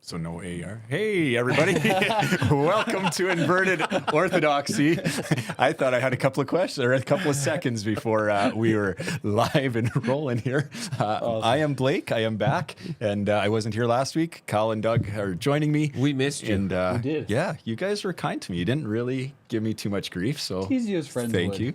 So no AR. Hey, everybody. Welcome to Inverted Orthodoxy. I thought I had a couple of questions or a couple of seconds before we were live and rolling here. Awesome. I am Blake. I am back. And I wasn't here last week. Kyle and Doug are joining me. We missed you. And we did. Yeah, you guys were kind to me. You didn't really give me too much grief. So easy as friends thank would. you.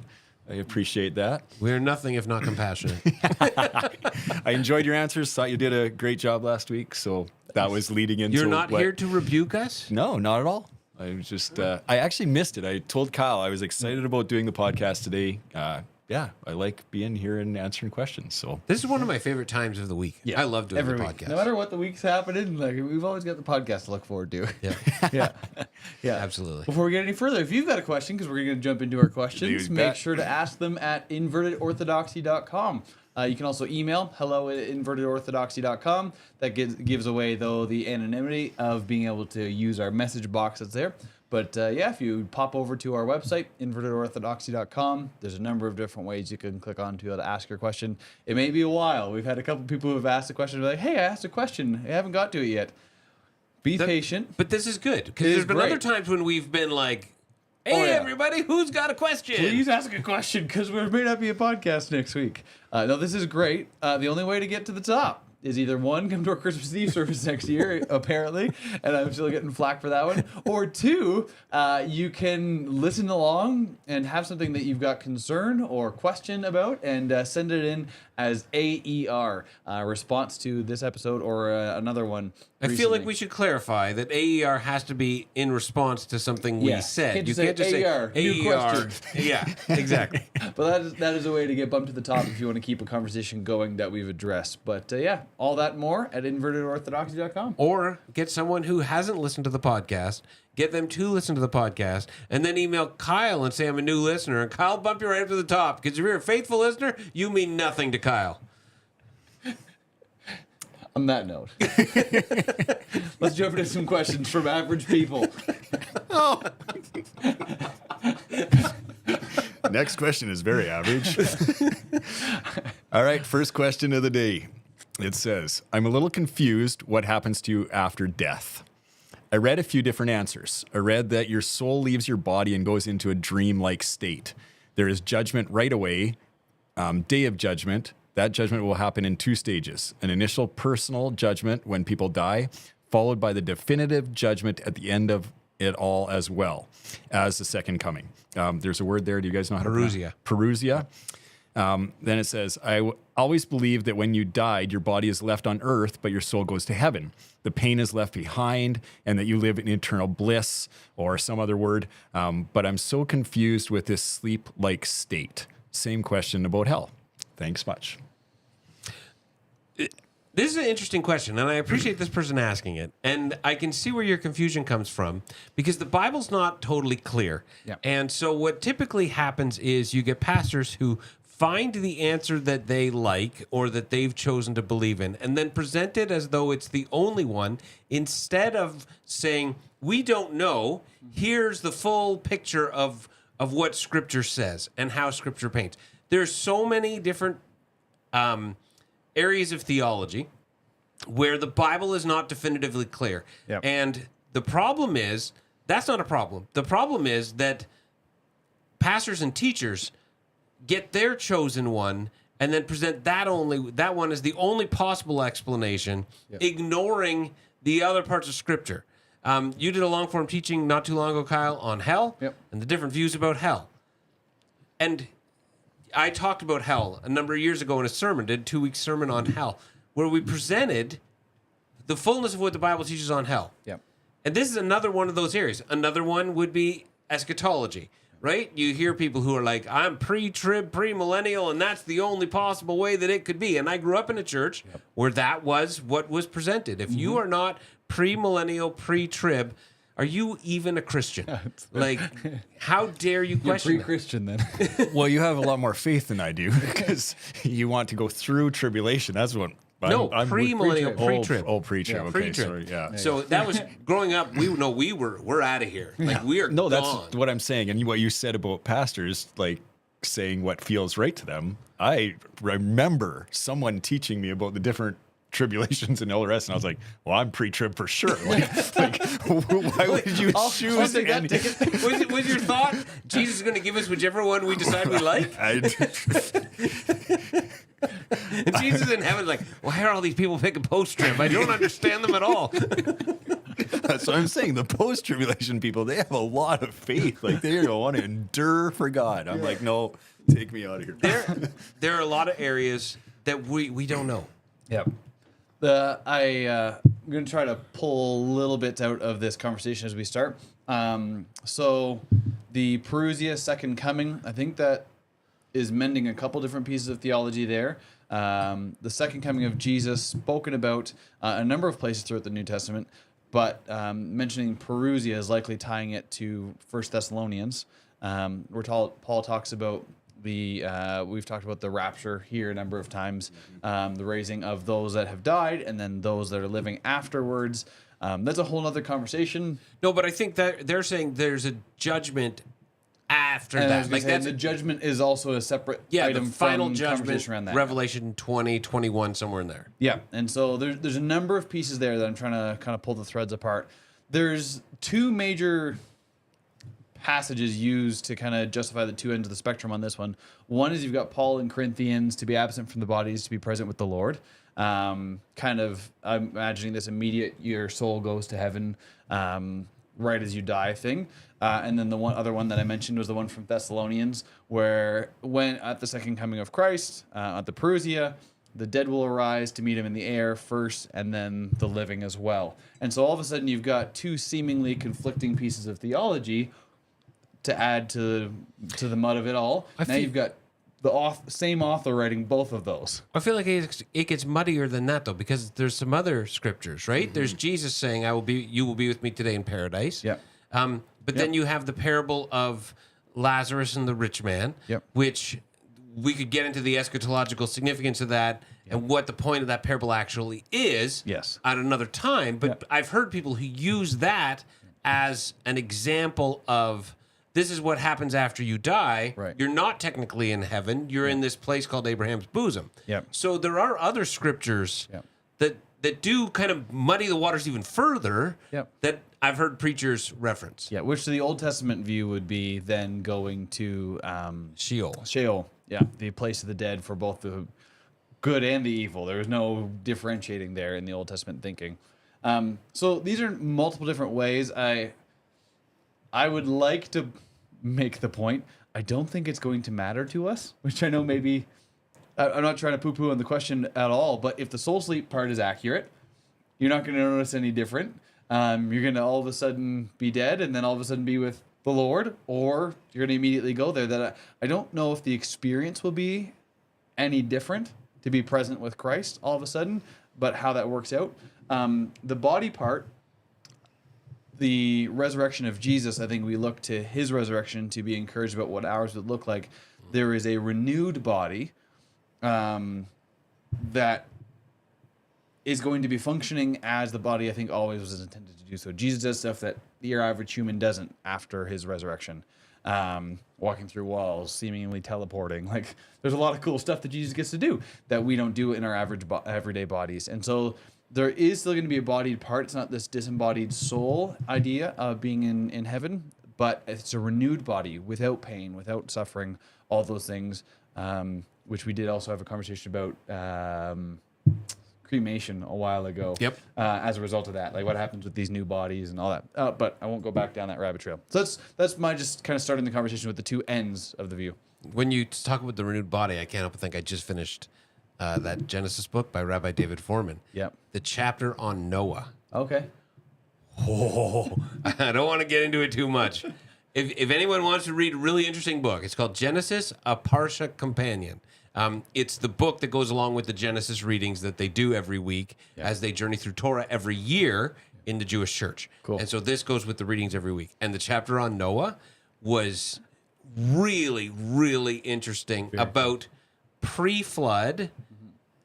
I appreciate that. We're nothing if not compassionate. I enjoyed your answers. Thought you did a great job last week. So that was leading into You're not here to rebuke us? No, not at all. I was just, I actually missed it. I told Kyle I was excited about doing the podcast today. Yeah, I like being here and answering questions. So This is one of my favorite times of the week. Yeah, I love doing every the week. podcast. No matter what the week's happening, like we've always got the podcast to look forward to. Yeah, Yeah, absolutely. Before we get any further, if you've got a question, because we're going to jump into our questions, You make bet. sure to ask them at invertedorthodoxy.com. You can also email hello@invertedorthodoxy.com. That gives away, though, the anonymity of being able to use our message box that's there. But yeah, if you pop over to our website, invertedorthodoxy.com, there's a number of different ways you can click on to be able to ask your question. It may be a while. We've had a couple people who have asked a question, like, hey, I asked a question. I haven't got to it yet. Be patient. But this is good, because It is there's been great. other times when we've been like, hey, Oh, yeah. everybody, who's got a question? Please ask a question, because there may not be a podcast next week. No, this is great. The only way to get to the top is either one, come to our Christmas Eve service next year, apparently, and I'm still getting flack for that one, or two, you can listen along and have something that you've got concern or question about, and send it in as AER, response to this episode or another one. I feel like we should clarify that AER has to be in response to something we Yeah. said. Can't You just can't just say say AER, new question. Yeah, exactly. But that is a way to get bumped to the top if you want to keep a conversation going that we've addressed. But yeah, all that and more at invertedorthodoxy.com. Or get someone who hasn't listened to the podcast, get them to listen to the podcast, and then email Kyle and say, I'm a new listener, and Kyle bump you right up to the top. Because if you're a faithful listener, you mean nothing to Kyle. On that note, let's jump into some questions from average people. next question is very average. All right, first question of the day. It says, I'm a little confused what happens to you after death. I read a few different answers. I read that your soul leaves your body and goes into a dream-like state. There is judgment right away, day of judgment. That judgment will happen in two stages. An initial personal judgment when people die, followed by the definitive judgment at the end of it all as well as the second coming. There's a word there. Do you guys know how to pronounce it? Parousia. Parousia. Then it says, I always believed that when you died, your body is left on earth, but your soul goes to heaven. The pain is left behind, and that you live in eternal bliss, or some other word. But I'm so confused with this sleep-like state. Same question about hell. Thanks much. This is an interesting question, and I appreciate this person asking it. And I can see where your confusion comes from, because the Bible's not totally clear. Yeah. And so what typically happens is you get pastors who find the answer that they like or that they've chosen to believe in, and then present it as though it's the only one, instead of saying, we don't know, here's the full picture of what Scripture says and how Scripture paints. There's so many different areas of theology where the Bible is not definitively clear. Yep. And the problem is, that's not a problem. The problem is that pastors and teachers get their chosen one and then present that one as the only possible explanation, ignoring the other parts of Scripture. You did a long form teaching not too long ago, Kyle, on hell and the different views about hell. And I talked about hell a number of years ago in a sermon, did a 2-week sermon on hell, where we presented the fullness of what the Bible teaches on hell. Yep. And this is another one of those areas. Another one would be eschatology, right? You hear people who are like, I'm pre-trib, pre-millennial, and that's the only possible way that it could be. And I grew up in a church where that was what was presented. If you are not pre-millennial, pre-trib, are you even a Christian? Like, how dare you question You're that? pre-Christian then. Well, you have a lot more faith than I do because you want to go through tribulation. That's what. No, pre-millennial, pre-trib. Oh, pre-trib. Yeah, Okay, pre-trib. sorry. Yeah. So that was growing up. We're out of here. Like we are. No, that's gone. what I'm saying. And what you said about pastors, like saying what feels right to them. I remember someone teaching me about the different tribulations and all the rest. And I was like, well, I'm pre-trib for sure. Like why would you I'll choose take that any? ticket. Was your thought Jesus is going to give us whichever one we decide we like? And Jesus in heaven, like, why are all these people picking post-trib? I don't understand them at all. That's what I'm saying. The post-tribulation people, they have a lot of faith. Like, they don't want to endure for God. I'm like, no, take me out of here. There are a lot of areas that we don't know. Yep. I'm going to try to pull little bits out of this conversation as we start. So the Parousia second coming, I think that is mending a couple different pieces of theology there. The second coming of Jesus spoken about a number of places throughout the New Testament, but mentioning Parousia is likely tying it to 1 Thessalonians, where Paul talks about we've talked about the rapture here a number of times, the raising of those that have died and then those that are living afterwards. That's a whole other conversation. No, but I think that they're saying there's a judgment after And I that. was gonna say, the judgment is also a separate item the final from judgment, conversation around that. Revelation 20, 21, somewhere in there. Yeah, and so there's a number of pieces there that I'm trying to kind of pull the threads apart. There's two major passages used to kind of justify the two ends of the spectrum on this one. One is you've got Paul in Corinthians, to be absent from the bodies, to be present with the Lord. Kind of, I'm imagining this immediate, your soul goes to heaven right as you die thing. And then the other one that I mentioned was the one from Thessalonians, where when at the second coming of Christ, at the Parousia, the dead will arise to meet him in the air first, and then the living as well. And so all of a sudden you've got two seemingly conflicting pieces of theology to add to the mud of it all. Now you've got the same author writing both of those. I feel like it gets muddier than that, though, because there's some other scriptures, right? Mm-hmm. There's Jesus saying, you will be with me today in paradise. Yeah. But then you have the parable of Lazarus and the rich man, which we could get into the eschatological significance of that and what the point of that parable actually is at another time. But I've heard people who use that as an example of this is what happens after you die. Right. You're not technically in heaven. You're in this place called Abraham's bosom. So there are other scriptures that do kind of muddy the waters even further that I've heard preachers reference. Yeah, which the Old Testament view would be then going to Sheol. Sheol, the place of the dead for both the good and the evil. There is no differentiating there in the Old Testament thinking. So these are multiple different ways. I would like to make the point, I don't think it's going to matter to us, which I know maybe, I'm not trying to poo-poo on the question at all, but if the soul sleep part is accurate, you're not going to notice any different. You're going to all of a sudden be dead and then all of a sudden be with the Lord, or you're going to immediately go there. That I don't know if the experience will be any different to be present with Christ all of a sudden, but how that works out. The body part, the resurrection of Jesus, I think we look to his resurrection to be encouraged about what ours would look like. There is a renewed body that is going to be functioning as the body, I think, always was intended to do. So Jesus does stuff that your average human doesn't after his resurrection. Walking through walls, seemingly teleporting. Like, there's a lot of cool stuff that Jesus gets to do that we don't do in our average everyday bodies. And so there is still going to be a bodied part. It's not this disembodied soul idea of being in heaven, but it's a renewed body without pain, without suffering, all those things, which we did also have a conversation about cremation a while ago. As a result of that, like what happens with these new bodies and all that. But I won't go back down that rabbit trail. So that's my just kind of starting the conversation with the two ends of the view. When you talk about the renewed body, I can't help but think I just finished that Genesis book by Rabbi David Foreman. The chapter on Noah. Okay. Oh, I don't want to get into it too much. If anyone wants to read a really interesting book, it's called Genesis, a Parsha Companion. It's the book that goes along with the Genesis readings that they do every week as they journey through Torah every year in the Jewish church. Cool. And so this goes with the readings every week. And the chapter on Noah was really, really interesting about pre-flood.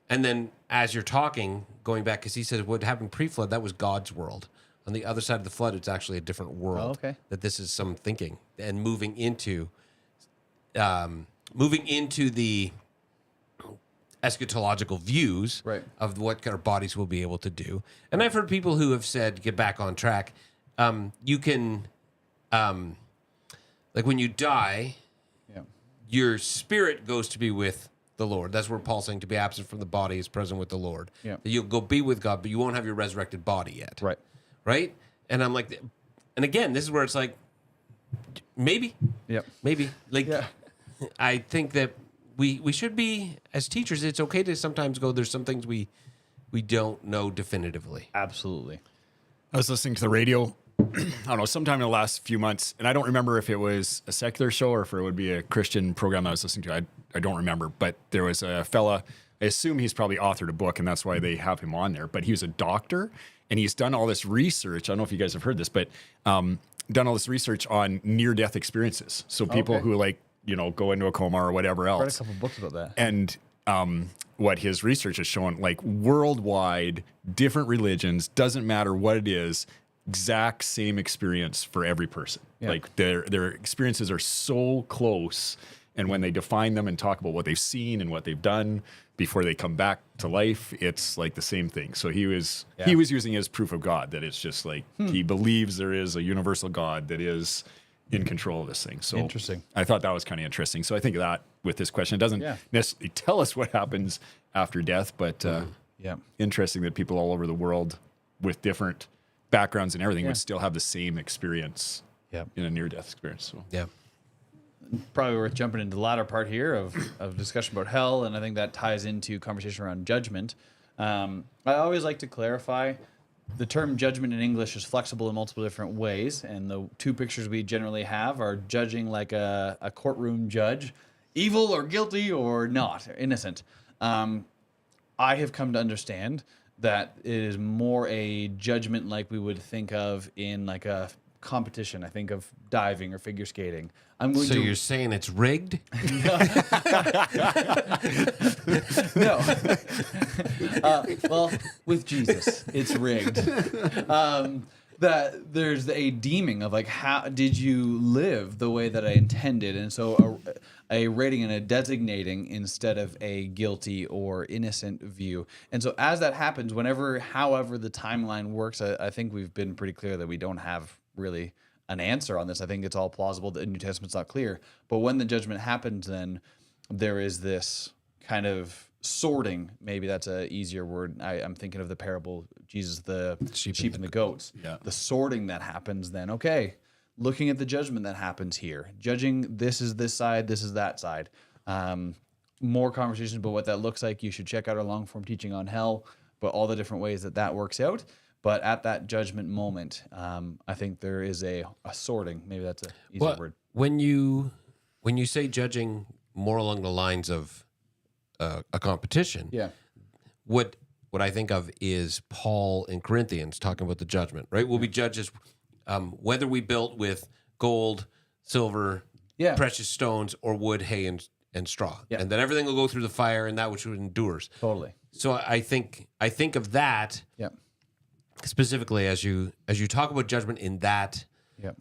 And then as you're talking, going back, because he said what happened pre-flood, that was God's world. On the other side of the flood, it's actually a different world. That this is some thinking and moving into the eschatological views Right. of what our bodies will be able to do. And I've heard people who have said, get back on track, you can, like when you die, Yeah. your spirit goes to be with the Lord. That's where Paul's saying to be absent from the body is present with the Lord. Yeah. That you'll go be with God, but you won't have your resurrected body yet. Right. Right? And I'm like, and again, this is where it's like, maybe. Yep. Maybe. Like, Yeah. I think that we should be, as teachers, it's okay to sometimes go, there's some things we don't know definitively. Absolutely. I was listening to the radio, I don't know, sometime in the last few months, and I don't remember if it was a secular show or if it would be a Christian program I was listening to. I don't remember, but there was a fella, I assume he's probably authored a book, and that's why they have him on there, but he was a doctor, and he's done all this research. I don't know if you guys have heard this, but done all this research on near-death experiences. So people who go into a coma or whatever else. I read a couple books about that. And what his research has shown, like worldwide, different religions, doesn't matter what it is, exact same experience for every person. Yeah. Like their experiences are so close. And when they define them and talk about what they've seen and what they've done before they come back to life, it's like the same thing. So he was using it as proof of God, that it's just like he believes there is a universal God that is in control of this thing. So Interesting. I thought that was kind of interesting. So I think that with this question, it doesn't necessarily tell us what happens after death, but interesting that people all over the world with different backgrounds and everything would still have the same experience in a near-death experience. So Yeah. Probably worth jumping into the latter part here of discussion about hell, and I think that ties into conversation around judgment. I always like to clarify the term judgment in English is flexible in multiple different ways, and the two pictures we generally have are judging like a courtroom judge, evil or guilty or not, or innocent. I have come to understand that it is more a judgment like we would think of in like a competition. I think of diving or figure skating. So you're saying it's rigged? No. Well, with Jesus, it's rigged. That there's a deeming of like, how did you live the way that I intended? And so a rating and a designating instead of a guilty or innocent view. And so as that happens, however the timeline works, I think we've been pretty clear that we don't have really an answer on this. I think it's all plausible. The New Testament's not clear. But when the judgment happens, then there is this kind of sorting. Maybe that's an easier word. I'm thinking of the parable, Jesus, the sheep and the goats. Yeah. The sorting that happens then. Okay, looking at the judgment that happens here. Judging, this is this side, this is that side. More conversations about what that looks like. You should check out our long-form teaching on hell, but all the different ways that works out. But at that judgment moment, I think there is a sorting. Maybe that's an easier word. When you say judging more along the lines of a competition, what I think of is Paul in Corinthians talking about the judgment, right? We'll be judges whether we built with gold, silver, precious stones, or wood, hay, and straw. Yeah. And then everything will go through the fire, and that which endures. Totally. So I think of that specifically as you talk about judgment in that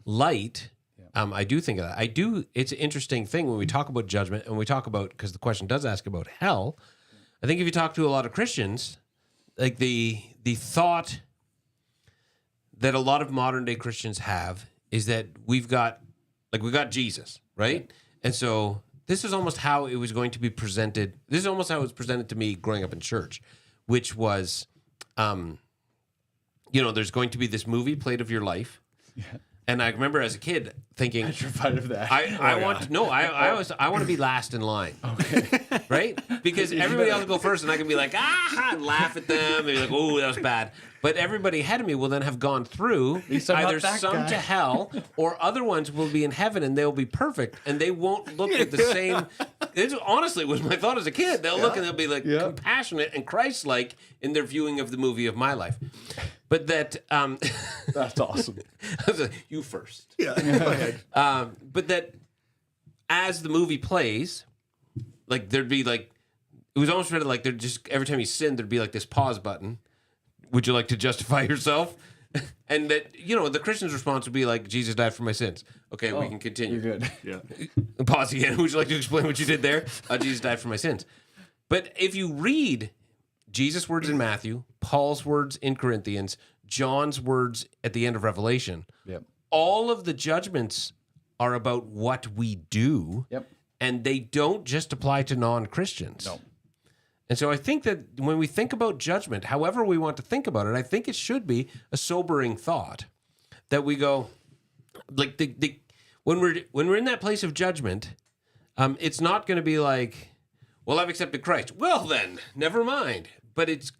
light. I do think of that. It's an interesting thing when we talk about judgment and we talk about, because the question does ask about hell. I think if you talk to a lot of Christians, like the thought that a lot of modern day Christians have is that we've got Jesus, right? And so this is almost how it was going to be presented. This is almost how it was presented to me growing up in church, which was, there's going to be this movie played of your life. Yeah. And I remember as a kid thinking, petrified of that. I want to be last in line. Okay. Right? Because everybody else will go first and I can be like, and laugh at them and be like, oh, that was bad. But everybody ahead of me will then have gone through either some to hell or other ones will be in heaven and they'll be perfect and they won't look at the same. It honestly was my thought as a kid. They'll look and they'll be like compassionate and Christ-like in their viewing of the movie of my life. But that that's awesome. You first. Yeah. Go ahead. But that as the movie plays, like there'd be like, it was almost read like there'd just every time you sinned there'd be like this pause button. Would you like to justify yourself? And that, the Christian's response would be like, Jesus died for my sins. Okay, we can continue. You're good. Yeah. Pause again. Would you like to explain what you did there? Jesus died for my sins. But if you read Jesus' words in Matthew, Paul's words in Corinthians, John's words at the end of Revelation, Yep. all of the judgments are about what we do, Yep. and they don't just apply to non-Christians. No. And so I think that when we think about judgment, however we want to think about it, I think it should be a sobering thought that we go, like when we're in that place of judgment, it's not going to be like, well, I've accepted Christ. Well, then, never mind. But it's,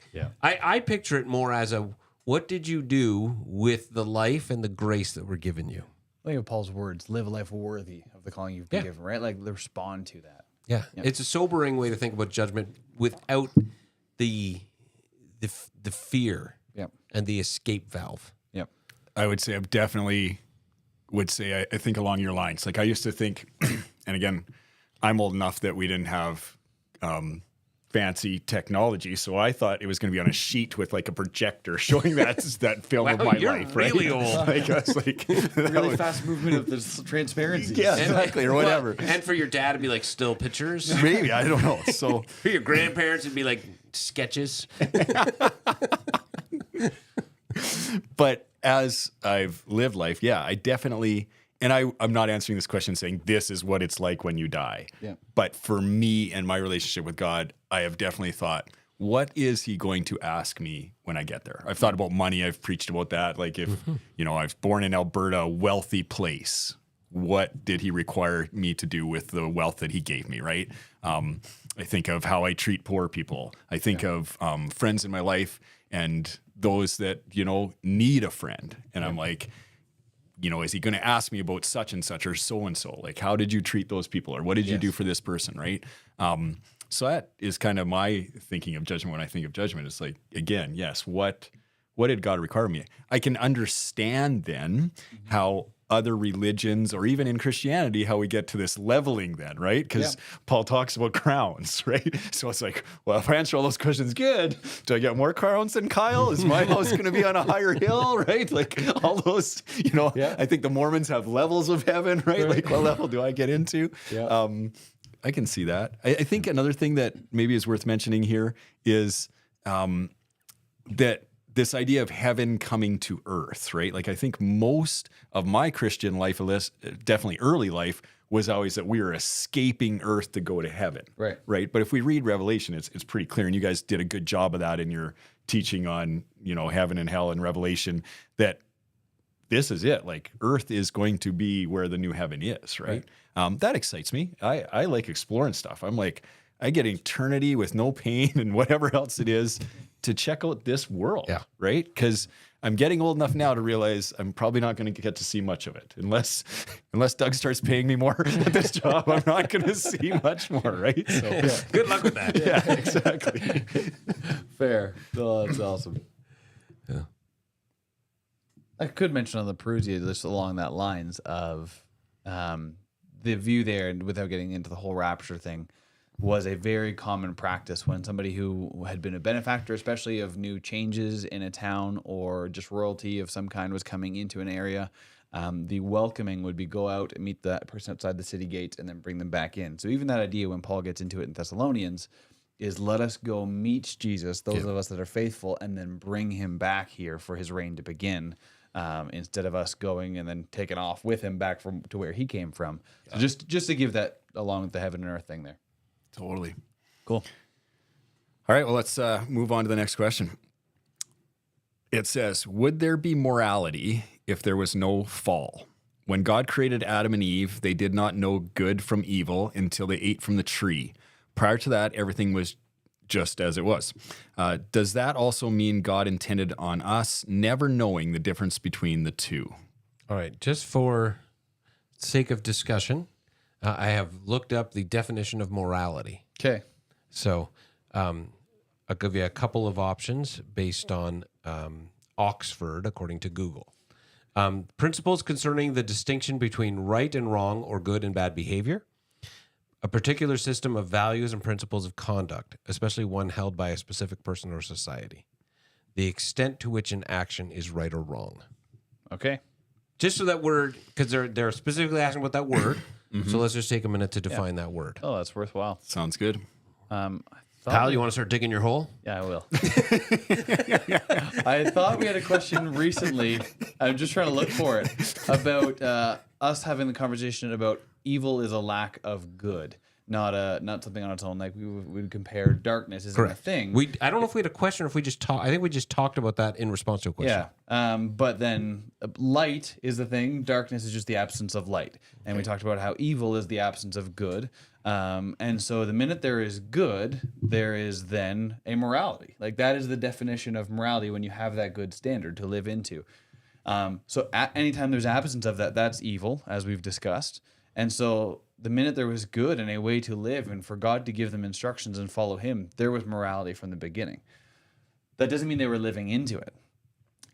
I picture it more as a, what did you do with the life and the grace that were given you? Think of Paul's words: live a life worthy of the calling you've been given. Right, like respond to that. Yeah, it's a sobering way to think about judgment without the fear and the escape valve. Yep. I would say I definitely would say I think along your lines. Like I used to think, and again, I'm old enough that we didn't have fancy technology, so I thought it was going to be on a sheet with like a projector showing that film of my you're life. really right? old. Like I was like, Really fast movement of the transparency. yeah, exactly, or whatever. And for your dad, it'd be like still pictures. Maybe I don't know. So For your grandparents, it'd be like sketches. but as I've lived life, I definitely, and I'm not answering this question saying this is what it's like when you die. Yeah. But for me and my relationship with God, I have definitely thought, what is he going to ask me when I get there? I've thought about money. I've preached about that. Like if, I was born in Alberta, a wealthy place, what did he require me to do with the wealth that he gave me, right? I think of how I treat poor people. I think of friends in my life and those that, need a friend. And I'm like, is he going to ask me about such and such or so and so? Like, how did you treat those people, or what did you do for this person, right? So that is kind of my thinking of judgment when I think of judgment. It's like, again, yes, what did God require me? I can understand then how other religions, or even in Christianity, how we get to this leveling then, right? Because Paul talks about crowns, right? So it's like, well, if I answer all those questions good, do I get more crowns than Kyle? Is my house going to be on a higher hill, right? Like all those, I think the Mormons have levels of heaven, right? Like what level do I get into? Yeah. I can see that. I think another thing that maybe is worth mentioning here is that this idea of heaven coming to earth, right? Like I think most of my Christian life, definitely early life, was always that we were escaping earth to go to heaven. Right. Right. But if we read Revelation, it's pretty clear, and you guys did a good job of that in your teaching on, heaven and hell and Revelation, that this is it. Like earth is going to be where the new heaven is, right? That excites me. I like exploring stuff. I'm like, I get eternity with no pain and whatever else it is to check out this world, right? Because I'm getting old enough now to realize I'm probably not going to get to see much of it unless Doug starts paying me more at this job. I'm not going to see much more, right? So, Good luck with that. yeah, exactly. Fair. Oh, that's awesome. Yeah. I could mention on the Parousia just along that lines of the view there, and without getting into the whole rapture thing, was a very common practice when somebody who had been a benefactor, especially of new changes in a town or just royalty of some kind, was coming into an area. The welcoming would be go out and meet that person outside the city gate and then bring them back in. So even that idea when Paul gets into it in Thessalonians is let us go meet Jesus, those of us that are faithful, and then bring him back here for his reign to begin. Instead of us going and then taking off with him back to where he came from. So just to give that along with the heaven and earth thing there. Totally. Cool. All right, well, let's move on to the next question. It says, would there be morality if there was no fall? When God created Adam and Eve, they did not know good from evil until they ate from the tree. Prior to that, everything was just as it was. Does that also mean God intended on us never knowing the difference between the two? All right, just for sake of discussion, I have looked up the definition of morality. Okay. So I'll give you a couple of options based on Oxford, according to Google. Principles concerning the distinction between right and wrong or good and bad behavior. A particular system of values and principles of conduct, especially one held by a specific person or society. The extent to which an action is right or wrong. Okay. Just so that word, because they're specifically asking about that word. So let's just take a minute to define that word. Oh, that's worthwhile. Sounds good. I Kyle, you want to start digging your hole? Yeah, I will. I thought we had a question recently. I'm just trying to look for it about us having the conversation about evil is a lack of good, not something on its own. Like we would compare darkness isn't a thing. I don't know if we had a question or if we just talked. I think we just talked about that in response to a question. Yeah. But then light is the thing. Darkness is just the absence of light. And we talked about how evil is the absence of good. And so the minute there is good, there is then a morality. Like that is the definition of morality when you have that good standard to live into. So at any time there's absence of that, that's evil, as we've discussed. And so the minute there was good and a way to live and for God to give them instructions and follow him, there was morality from the beginning. That doesn't mean they were living into it.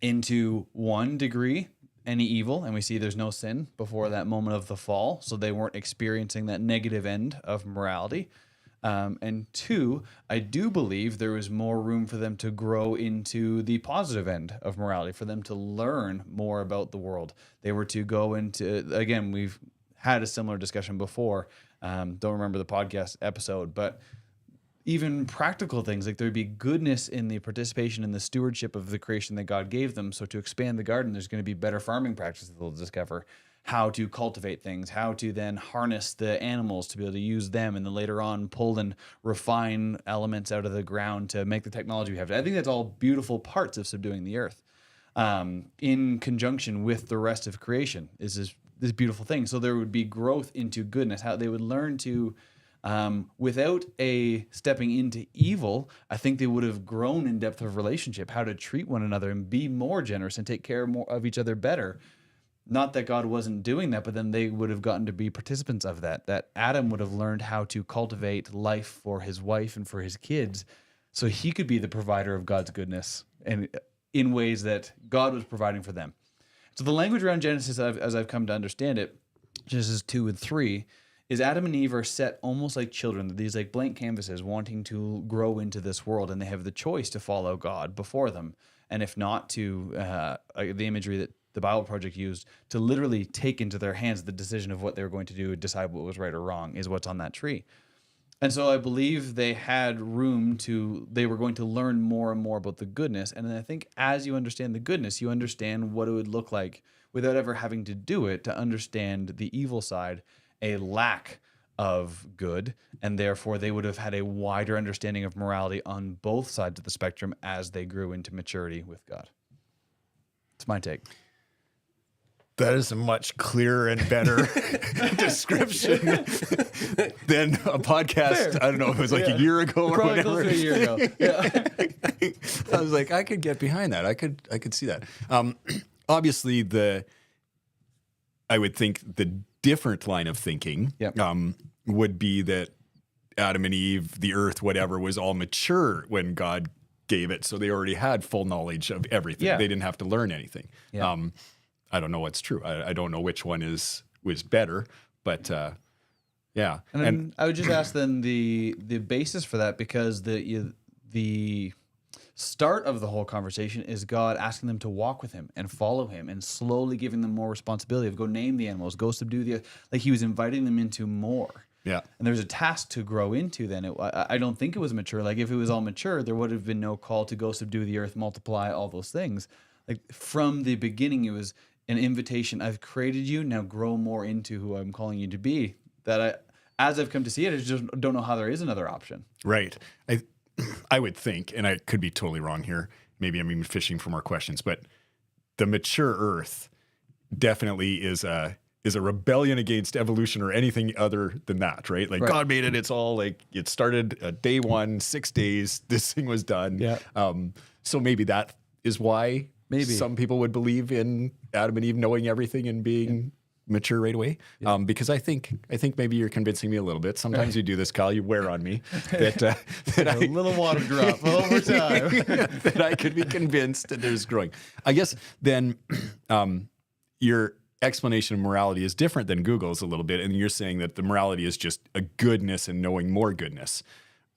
Into one degree, any evil, and we see there's no sin before that moment of the fall, so they weren't experiencing that negative end of morality. And two, I do believe there was more room for them to grow into the positive end of morality, for them to learn more about the world. They were to go into, again, we've had a similar discussion before. Don't remember the podcast episode, but even practical things, like there'd be goodness in the participation in the stewardship of the creation that God gave them. So to expand the garden, there's going to be better farming practices they'll discover, how to cultivate things, how to then harness the animals to be able to use them, and then later on pull and refine elements out of the ground to make the technology we have. I think that's all beautiful parts of subduing the earth, in conjunction with the rest of creation is this beautiful thing. So there would be growth into goodness, how they would learn to, without a stepping into evil, I think they would have grown in depth of relationship, how to treat one another and be more generous and take care more of each other better. Not that God wasn't doing that, but then they would have gotten to be participants of that. That Adam would have learned how to cultivate life for his wife and for his kids, so he could be the provider of God's goodness and in ways that God was providing for them. So the language around Genesis, as I've come to understand it, Genesis 2 and 3, is Adam and Eve are set almost like children, these like blank canvases wanting to grow into this world, and they have the choice to follow God before them, and if not, to the imagery that the Bible Project used, to literally take into their hands the decision of what they were going to do and decide what was right or wrong is what's on that tree. And so I believe they had room they were going to learn more and more about the goodness. And then I think as you understand the goodness, you understand what it would look like without ever having to do it, to understand the evil side, a lack of good. And therefore they would have had a wider understanding of morality on both sides of the spectrum as they grew into maturity with God. It's my take. That is a much clearer and better description than a podcast. Fair. I don't know, it was like a year ago or Probably whatever. close to a year ago. Yeah. I was like, I could get behind that. I could see that. Obviously, I would think the different line of thinking Yep. would be that Adam and Eve, the earth, whatever, was all mature when God gave it. So they already had full knowledge of everything. Yeah. They didn't have to learn anything. Yeah. I don't know what's true. I don't know which one was better, but yeah. And then I would just ask then the basis for that, because the start of the whole conversation is God asking them to walk with him and follow him and slowly giving them more responsibility of go name the animals, go subdue the earth. Like he was inviting them into more. Yeah. And there's a task to grow into then. I don't think it was mature. Like if it was all mature, there would have been no call to go subdue the earth, multiply, all those things. Like from the beginning, it was an invitation. I've created you, now grow more into who I'm calling you to be. That as I've come to see it, I just don't know how there is another option. Right. I would think, and I could be totally wrong here, maybe I'm even fishing for more questions, but the mature earth definitely is a rebellion against evolution or anything other than that, right? Like Right. God made it. It's all like it started day 1, 6 days. This thing was done. Yeah. So maybe that is why some people would believe in Adam and Eve knowing everything and being mature right away. Because I think maybe you're convincing me a little bit. Sometimes you do this, Kyle. You wear on me that A little water drop over time. that I could be convinced that there's growing. I guess then your explanation of morality is different than Google's a little bit, and you're saying that the morality is just a goodness and knowing more goodness.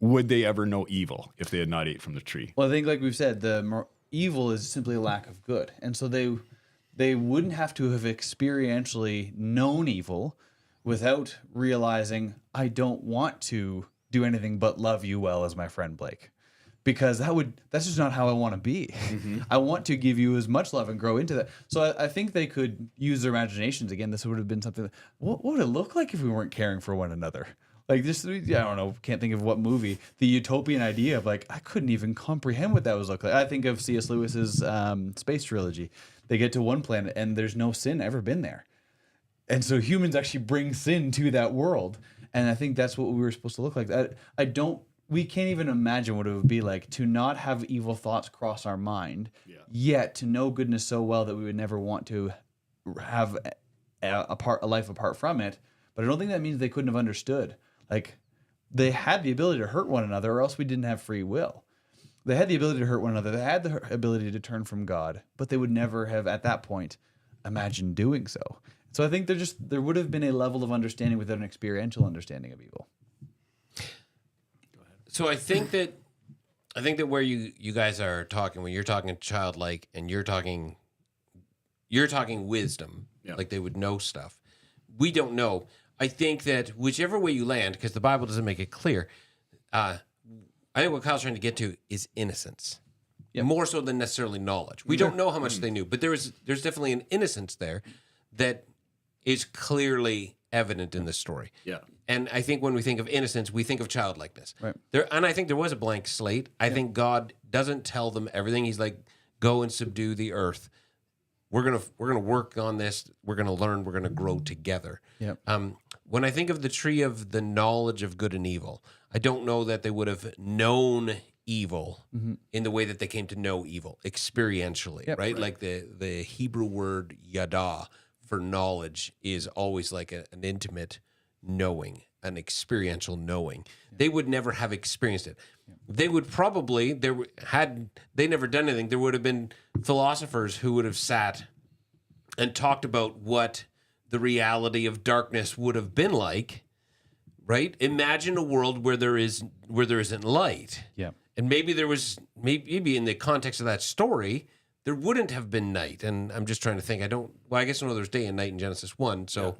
Would they ever know evil if they had not ate from the tree? Well, I think like we've said, evil is simply a lack of good. And so they wouldn't have to have experientially known evil without realizing, I don't want to do anything but love you well as my friend Blake. Because that's just not how I want to be. I want to give you as much love and grow into that. So I think they could use their imaginations. Again, this would have been something, what would it look like if we weren't caring for one another? Like this, I don't know, can't think of what movie. The utopian idea of like, I couldn't even comprehend what that was look like. I think of C.S. Lewis's space trilogy. They get to one planet and there's no sin ever been there. And so humans actually bring sin to that world. And I think that's what we were supposed to look like. We can't even imagine what it would be like to not have evil thoughts cross our mind, yet to know goodness so well that we would never want to have a life apart from it. But I don't think that means they couldn't have understood. Like, they had the ability to hurt one another, or else we didn't have free will. They had the ability to hurt one another. They had the ability to turn from God, but they would never have, at that point, imagined doing so. So I think there would have been a level of understanding without an experiential understanding of evil. So I think that where you guys are talking, when you're talking childlike and you're talking wisdom, like they would know stuff. We don't know. I think that whichever way you land, because the Bible doesn't make it clear, I think what Kyle's trying to get to is innocence. More so than necessarily knowledge. We don't know how much they knew, but there's definitely an innocence there that is clearly evident in this story. Yeah. And I think when we think of innocence, we think of childlikeness. Right. And I think there was a blank slate. I think God doesn't tell them everything. He's like, go and subdue the earth. We're gonna work on this. We're gonna learn. We're gonna grow together. Yep. When I think of the tree of the knowledge of good and evil, I don't know that they would have known evil in the way that they came to know evil experientially, right? Like the Hebrew word yada for knowledge is always like an intimate knowing, an experiential knowing. They would never have experienced it. They would probably, had they never done anything, there would have been philosophers who would have sat and talked about what the reality of darkness would have been like, right? Imagine a world where there isn't light. Yeah. And maybe maybe in the context of that story, there wouldn't have been night. And I'm just trying to think. I guess I know there's day and night in Genesis 1. So,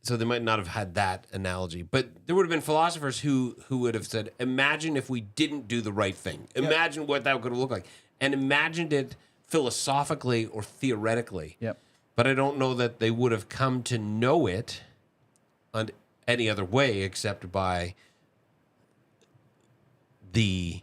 so they might not have had that analogy. But there would have been philosophers who would have said, imagine if we didn't do the right thing. Imagine what that could look like. And imagined it philosophically or theoretically. Yep. But I don't know that they would have come to know it on any other way except by the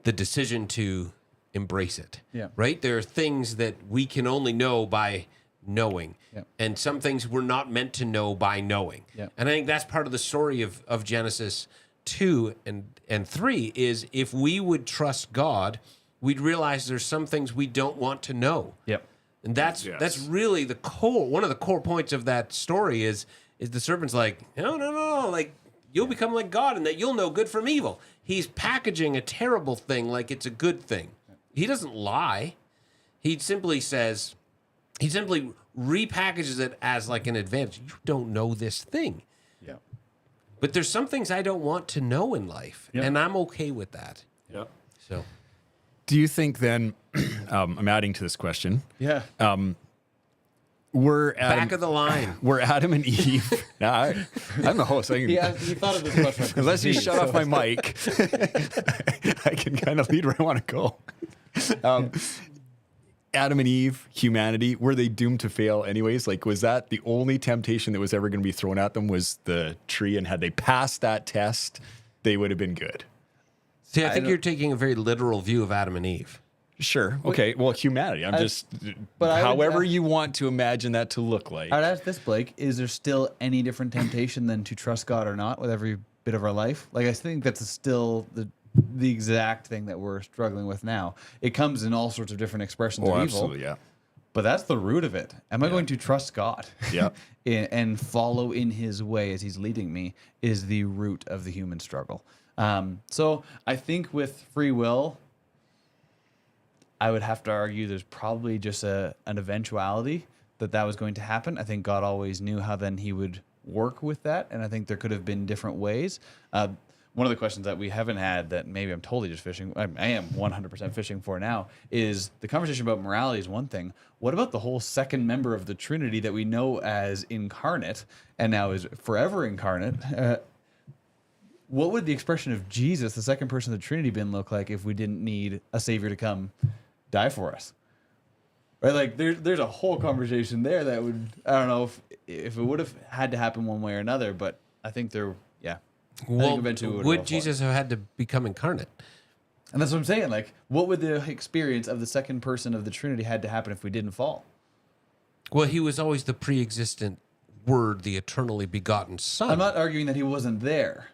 decision to embrace it. Yeah. Right? There are things that we can only know by knowing. Yep. And some things we're not meant to know by knowing. Yep. And I think that's part of the story of Genesis 2 and 3 is if we would trust God, we'd realize there's some things we don't want to know. Yep. And that's really the core. One of the core points of that story is the serpent's like, no, like you'll become like God and that you'll know good from evil. He's packaging a terrible thing like it's a good thing. He doesn't lie. He simply repackages it as like an advantage. You don't know this thing. Yeah. But there's some things I don't want to know in life, and I'm okay with that. Yeah. So, do you think then? I'm adding to this question. Yeah. We're back of the line. We're Adam and Eve. I'm the host. He thought of this question. Unless you shut off my mic, I can kind of lead where I want to go. Adam and Eve, humanity, were they doomed to fail anyways? Like, was that the only temptation that was ever going to be thrown at them was the tree? And had they passed that test, they would have been good. See, I think you're taking a very literal view of Adam and Eve. Sure. Okay. Well, humanity. However you want to imagine that to look like. I'd ask this, Blake, is there still any different temptation than to trust God or not with every bit of our life? Like, I think that's still the exact thing that we're struggling with now. It comes in all sorts of different expressions of evil. Absolutely, yeah. But that's the root of it. Am I going to trust God? Yeah. And follow in his way as he's leading me is the root of the human struggle. So I think with free will, I would have to argue there's probably just an eventuality that was going to happen. I think God always knew how then he would work with that, and I think there could have been different ways. one of the questions that we haven't had that maybe I'm totally just fishing, I am 100% fishing for now, is the conversation about morality is one thing. What about the whole second member of the Trinity that we know as incarnate and now is forever incarnate? What would the expression of Jesus, the second person of the Trinity, been look like if we didn't need a savior to come die for us? Right? Like there's a whole conversation there that would, I don't know if it would have had to happen one way or another, but I think there, yeah. Well, would Jesus have had to become incarnate? And that's what I'm saying. Like, what would the experience of the second person of the Trinity had to happen if we didn't fall? Well, he was always the pre-existent Word, the eternally begotten Son. I'm not arguing that he wasn't there,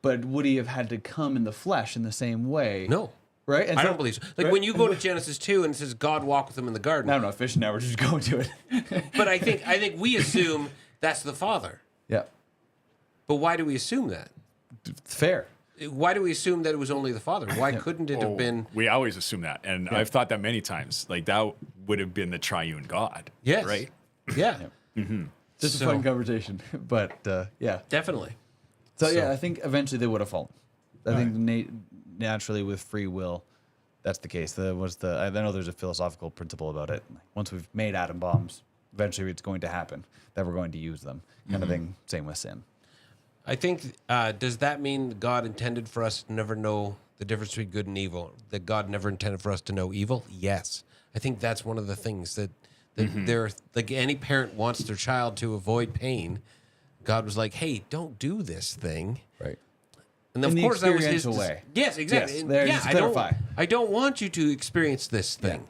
but would he have had to come in the flesh in the same way? No. Right? And I so- don't believe so. Like right? when you go to Genesis 2 and it says God walked with him in the garden. I'm not fishing now. We're just going to it. But I think we assume that's the Father. Yeah. But why do we assume that? Fair. Why do we assume that it was only the Father? Why couldn't it have been? We always assume that. And I've thought that many times. Like, that would have been the triune God. Yes. Right? Yeah. Just So- a fun conversation. But yeah. Definitely. So yeah, I think eventually they would have fallen. I think naturally with free will, that's the case. I know there's a philosophical principle about it. Once we've made atom bombs, eventually it's going to happen that we're going to use them. Kind of thing. Same with sin. I think, does that mean God intended for us to never know the difference between good and evil? That God never intended for us to know evil? Yes. I think that's one of the things that there, like any parent wants their child to avoid pain. God was like, hey, don't do this thing. Right. And In of the course that was his experiential way. Yes, exactly. Yes, And there, yeah, just clarify. I don't want you to experience this thing.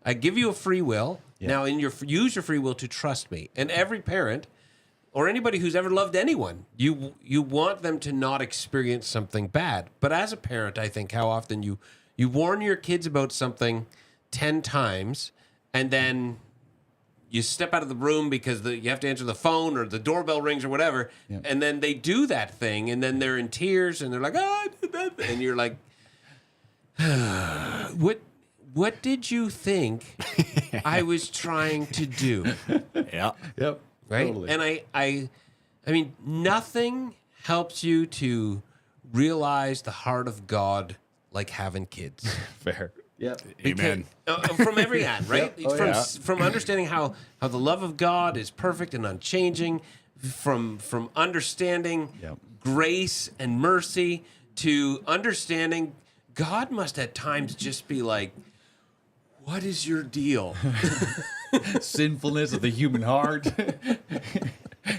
I give you a free will. Yeah. Now use your free will to trust me. And every parent or anybody who's ever loved anyone, you want them to not experience something bad. But as a parent, I think how often you warn your kids about something 10 times and then you step out of the room because you have to answer the phone or the doorbell rings or whatever, and then they do that thing, and then they're in tears, and they're like, "Oh, I did that," and you're like, "What did you think I was trying to do?" Yeah. Yep. Right? Totally. And I mean, nothing helps you to realize the heart of God like having kids. Fair. Yep. Amen. From every end, right? Yep. Oh, from yeah. from understanding how the love of God is perfect and unchanging, from understanding Yep. grace and mercy to understanding God must at times just be like, what is your deal? Sinfulness of the human heart.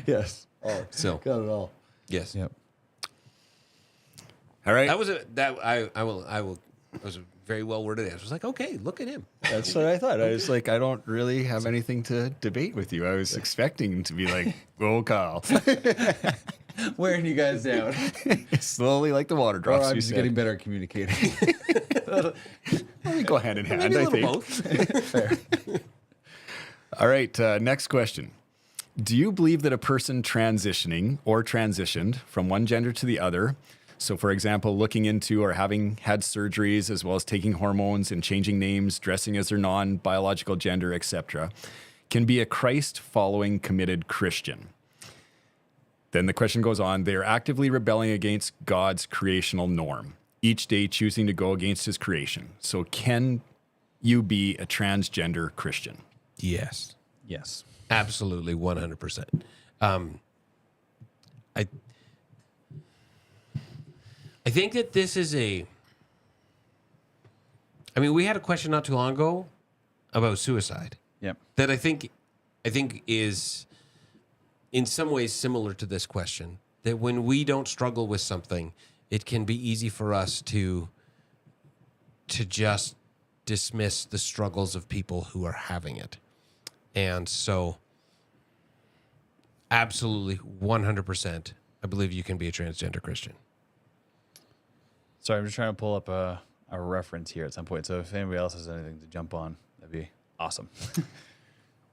Yes. Oh, So got it all. yes, Yep. All right. that was I was a very well worded answer. I was like, okay, look at him. That's what I thought. I was like, I don't really have anything to debate with you. I was expecting to be like, "Whoa, Kyle," Wearing you guys down. slowly like the water Or drops. I'm you just said. getting better at communicating. They go hand in hand. Maybe a I little think. both. Fair. All right. Next question. Do you believe that a person transitioning or transitioned from one gender to the other, so for example, looking into or having had surgeries as well as taking hormones and changing names, dressing as their non-biological gender, etc., can be a Christ-following committed Christian? Then the question goes on. They are actively rebelling against God's creational norm, each day choosing to go against his creation. So can you be a transgender Christian? Yes. Yes. Absolutely, 100%. I think that this is I mean, we had a question not too long ago about suicide Yep. that I think is in some ways similar to this question. That when we don't struggle with something, it can be easy for us to just dismiss the struggles of people who are having it. And so, absolutely, 100%, I believe you can be a transgender Christian. Sorry, I'm just trying to pull up a reference here at some point. So if anybody else has anything to jump on, that'd be awesome.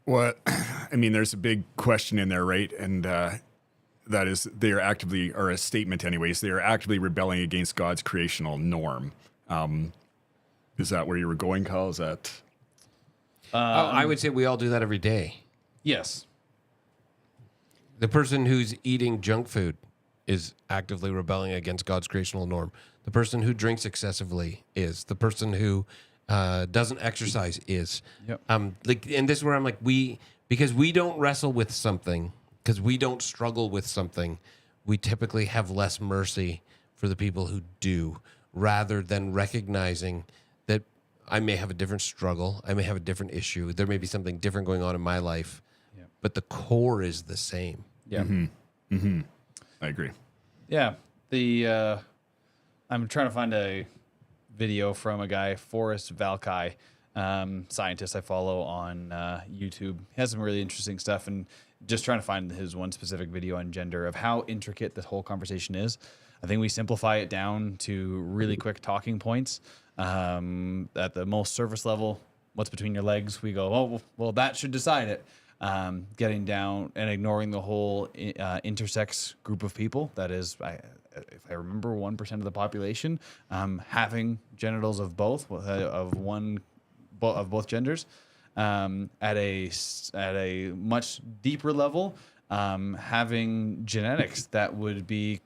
Well, I mean, there's a big question in there, right? And that is, they are actively, or a statement anyways, they are actively rebelling against God's creational norm. Is that where you were going, Kyle? Is that... I would say we all do that every day. Yes. The person who's eating junk food is actively rebelling against God's creational norm. The person who drinks excessively is. The person who doesn't exercise is. Yep. And this is where I'm like, because we don't wrestle with something, because we don't struggle with something, we typically have less mercy for the people who do, rather than recognizing that I may have a different struggle, I may have a different issue, there may be something different going on in my life, but the core is the same. Yeah. I agree. Yeah. I'm trying to find a video from a guy, Forrest Valkai, scientist I follow on YouTube. He has some really interesting stuff, and just trying to find his one specific video on gender, of how intricate this whole conversation is. I think we simplify it down to really quick talking points. At the most surface level, what's between your legs? We go, oh, well, that should decide it. Getting down and ignoring the whole intersex group of people. That is, if I remember, 1% of the population having genitals of both genders. At a much deeper level, having genetics that would be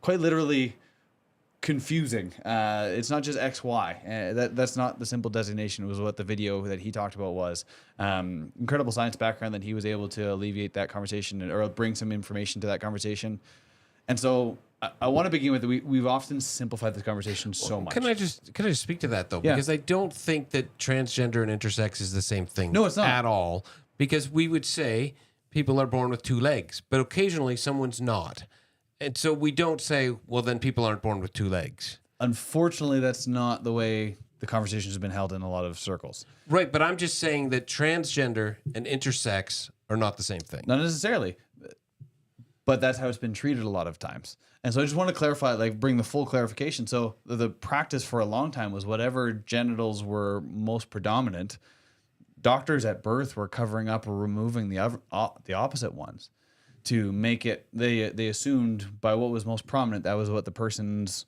quite literally confusing. It's not just XY. That's not the simple designation. It was what the video that he talked about was. Incredible science background that he was able to alleviate that conversation, or bring some information to that conversation. And so I want to begin with, we've often simplified this conversation so much. Can I just speak to that though? Yeah. Because I don't think that transgender and intersex is the same thing. No, it's not. At all. Because we would say people are born with two legs, but occasionally someone's not. And so we don't say, well, then people aren't born with two legs. Unfortunately, that's not the way the conversation has been held in a lot of circles. Right, but I'm just saying that transgender and intersex are not the same thing. Not necessarily, but that's how it's been treated a lot of times. And so I just want to clarify, bring the full clarification. So the practice for a long time was whatever genitals were most predominant, doctors at birth were covering up or removing the opposite ones to make it, they assumed by what was most prominent, that was what the person's,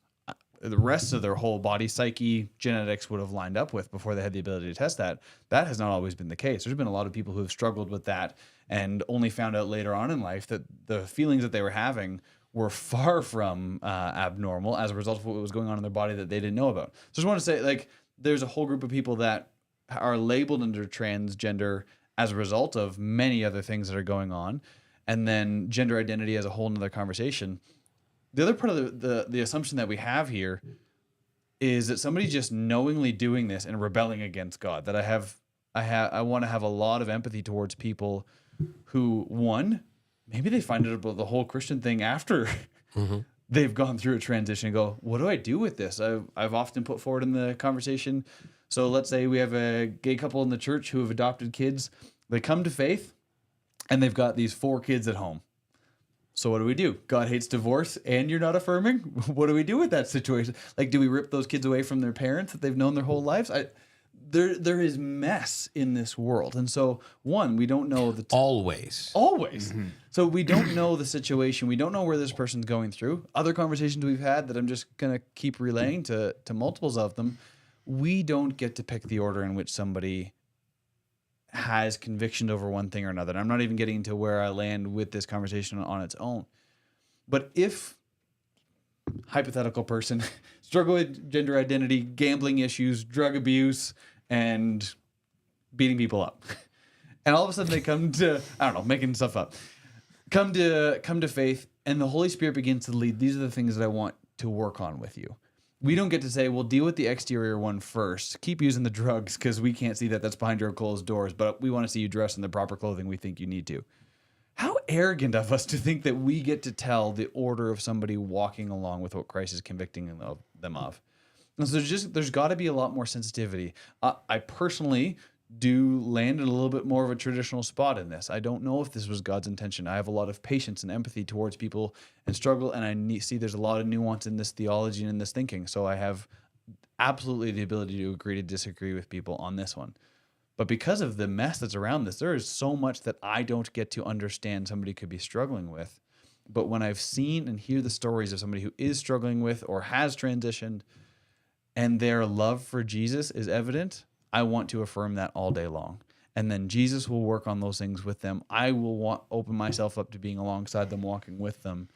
the rest of their whole body, psyche, genetics would have lined up with before they had the ability to test that. That has not always been the case. There's been a lot of people who have struggled with that and only found out later on in life that the feelings that they were having were far from abnormal as a result of what was going on in their body that they didn't know about. So I just want to say, there's a whole group of people that are labeled under transgender as a result of many other things that are going on. And then gender identity as a whole nother conversation. The other part of the assumption that we have here is that somebody just knowingly doing this and rebelling against God. That I want to have a lot of empathy towards people who, one, maybe they find out about the whole Christian thing after they've gone through a transition and go, what do I do with this? I've often put forward in the conversation. So let's say we have a gay couple in the church who have adopted kids. They come to faith and they've got these 4 kids at home. So what do? God hates divorce and you're not affirming? What do we do with that situation? Do we rip those kids away from their parents that they've known their whole lives? There is mess in this world. And so, one, we don't know the... Always. Mm-hmm. So we don't know the situation. We don't know where this person's going through. Other conversations we've had that I'm just going to keep relaying to multiples of them, we don't get to pick the order in which somebody has conviction over one thing or another. And I'm not even getting to where I land with this conversation on its own. But if hypothetical person struggle with gender identity, gambling issues, drug abuse, and beating people up, and all of a sudden they come to, I don't know, making stuff up, come to faith, and the Holy Spirit begins to lead. These are the things that I want to work on with you. We don't get to say, well, deal with the exterior one first. Keep using the drugs because we can't see that. That's behind your closed doors. But we want to see you dressed in the proper clothing we think you need to. How arrogant of us to think that we get to tell the order of somebody walking along with what Christ is convicting them of. And so there's got to be a lot more sensitivity. I personally do land in a little bit more of a traditional spot in this. I don't know if this was God's intention. I have a lot of patience and empathy towards people and struggle, and I see there's a lot of nuance in this theology and in this thinking. So I have absolutely the ability to agree to disagree with people on this one. But because of the mess that's around this, there is so much that I don't get to understand somebody could be struggling with. But when I've seen and hear the stories of somebody who is struggling with or has transitioned and their love for Jesus is evident, I want to affirm that all day long. And then Jesus will work on those things with them. I will open myself up to being alongside them, walking with them.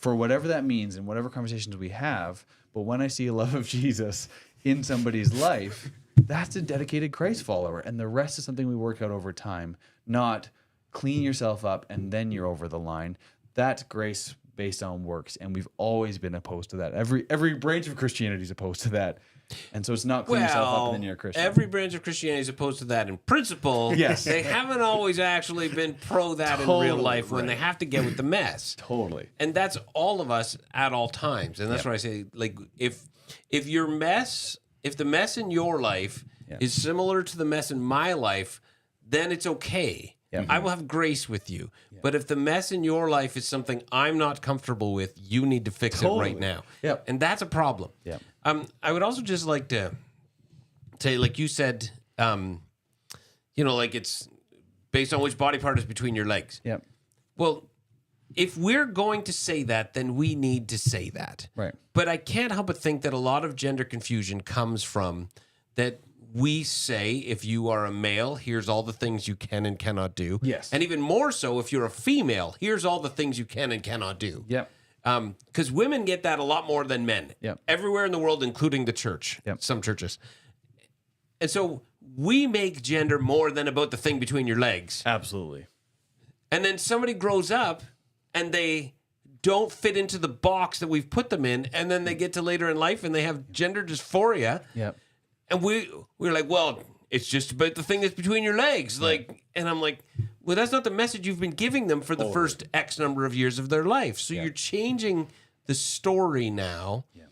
for whatever that means and whatever conversations we have. But when I see a love of Jesus in somebody's life, that's a dedicated Christ follower. And the rest is something we work out over time, not clean yourself up and then you're over the line. That's grace based on works. And we've always been opposed to that. Every branch of Christianity is opposed to that. And so it's not clean yourself up and then you're a Christian. Every branch of Christianity is opposed to that in principle. Yes. They haven't always actually been pro that in real life when they have to get with the mess. Totally. And that's all of us at all times. And that's why I say, like, if the mess in your life is similar to the mess in my life, then it's okay. Yeah. I will have grace with you. But if the mess in your life is something I'm not comfortable with, you need to fix it right now. Yep. And that's a problem. Yeah. I would also just like to say, like you said, like it's based on which body part is between your legs. Yeah. Well, if we're going to say that, then we need to say that. Right. But I can't help but think that a lot of gender confusion comes from that we say, if you are a male, here's all the things you can and cannot do. Yes. And even more so, if you're a female, here's all the things you can and cannot do. Yep. Because women get that a lot more than men. Yep. Everywhere in the world, including the church. Yep. Some churches. And so we make gender more than about the thing between your legs. Absolutely. And then somebody grows up and they don't fit into the box that we've put them in. And then they get to later in life and they have gender dysphoria. Yep. And we're like, well, it's just about the thing that's between your legs. Like, and I'm like, well, that's not the message you've been giving them for the first X number of years of their life. So you're changing the story now. Yeah.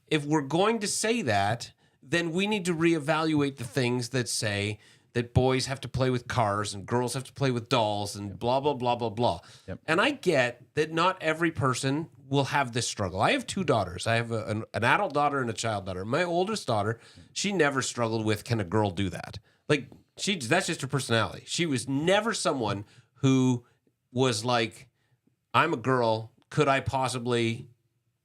If we're going to say that, then we need to reevaluate the things that say that boys have to play with cars and girls have to play with dolls and blah, blah, blah, blah, blah. Yep. And I get that not every person will have this struggle. I have two daughters. I have an adult daughter and a child daughter. My oldest daughter, she never struggled with, can a girl do that? Like, that's just her personality. She was never someone who was like, I'm a girl, could I possibly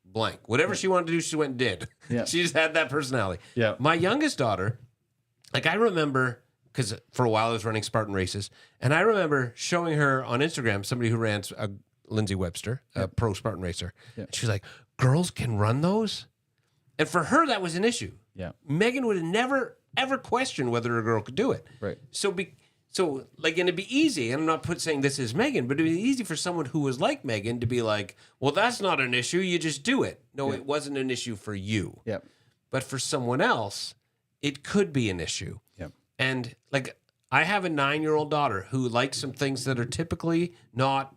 blank? Whatever she wanted to do, she went and did. Yeah. She just had that personality. Yeah. My youngest daughter, like I remember, because for a while I was running Spartan races, and I remember showing her on Instagram somebody who ran Lindsay Webster, a pro Spartan racer. Yeah. And she was like, girls can run those? And for her, that was an issue. Yeah. Megan would have never, ever questioned whether a girl could do it. Right. So, and it'd be easy, and I'm not saying this is Megan, but it'd be easy for someone who was like Megan to be like, well, that's not an issue, you just do it. No, it wasn't an issue for you. Yep. But for someone else, it could be an issue. Yep. And like, I have a 9-year-old daughter who likes some things that are typically not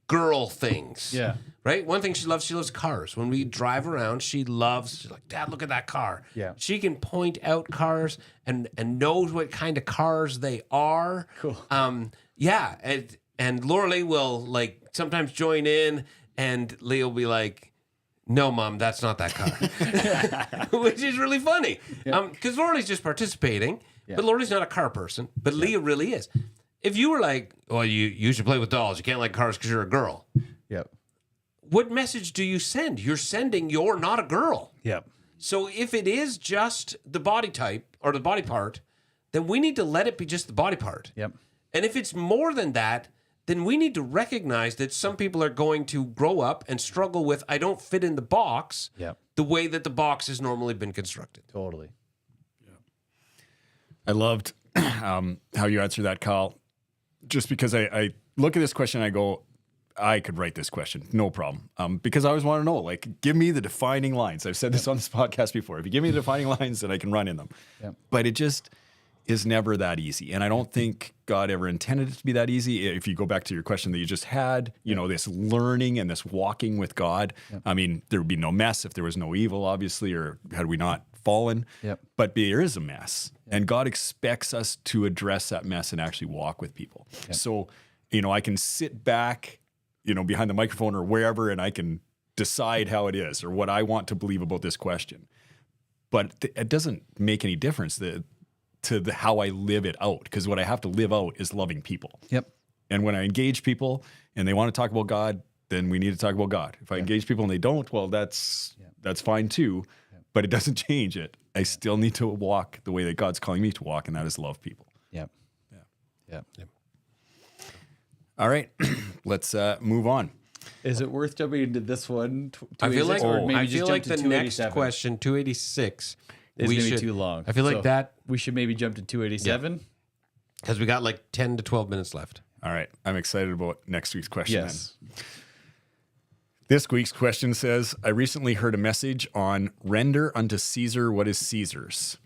girl things. Yeah. Right? One thing she loves cars. When we drive around, she's like, Dad, look at that car. Yeah. She can point out cars and knows what kind of cars they are. Cool. Yeah. And Laura Lee will like sometimes join in and Lee will be like, no, Mom, that's not that car. Which is really funny. Because Laura Lee's just participating, but Laura Lee's not a car person, but Leah really is. If you were like, well, you should play with dolls. You can't like cars because you're a girl. Yep. What message do you send? You're sending you're not a girl. Yep. So if it is just the body type or the body part, then we need to let it be just the body part. Yep. And if it's more than that, then we need to recognize that some people are going to grow up and struggle with, I don't fit in the box the way that the box has normally been constructed. Totally. Yeah. I loved how you answered that, Kyle. Just because I look at this question and I go, I could write this question, no problem. Because I always want to know, like, give me the defining lines. I've said this on this podcast before. If you give me the defining lines, then I can run in them. Yep. But it just is never that easy. And I don't think God ever intended it to be that easy. If you go back to your question that you just had, you know, this learning and this walking with God, I mean, there would be no mess if there was no evil, obviously, or had we not fallen. Yep. But there is a mess. And God expects us to address that mess and actually walk with people. So, you know, I can sit back, you know, behind the microphone or wherever, and I can decide how it is or what I want to believe about this question. But it doesn't make any difference to how I live it out, because what I have to live out is loving people. Yep. And when I engage people and they want to talk about God, then we need to talk about God. If I engage people and they don't, well, that's fine too, but it doesn't change it. I still need to walk the way that God's calling me to walk, and that is love people. Yep. Yeah. All right, let's move on. Is it worth jumping into this one? I feel like maybe just jump to the next 287? question, 286, is going to be too long. I feel like that we should maybe jump to 287. because we got like 10 to 12 minutes left. All right. I'm excited about next week's question. Yes. Then. This week's question says, I recently heard a message on render unto Caesar what is Caesar's.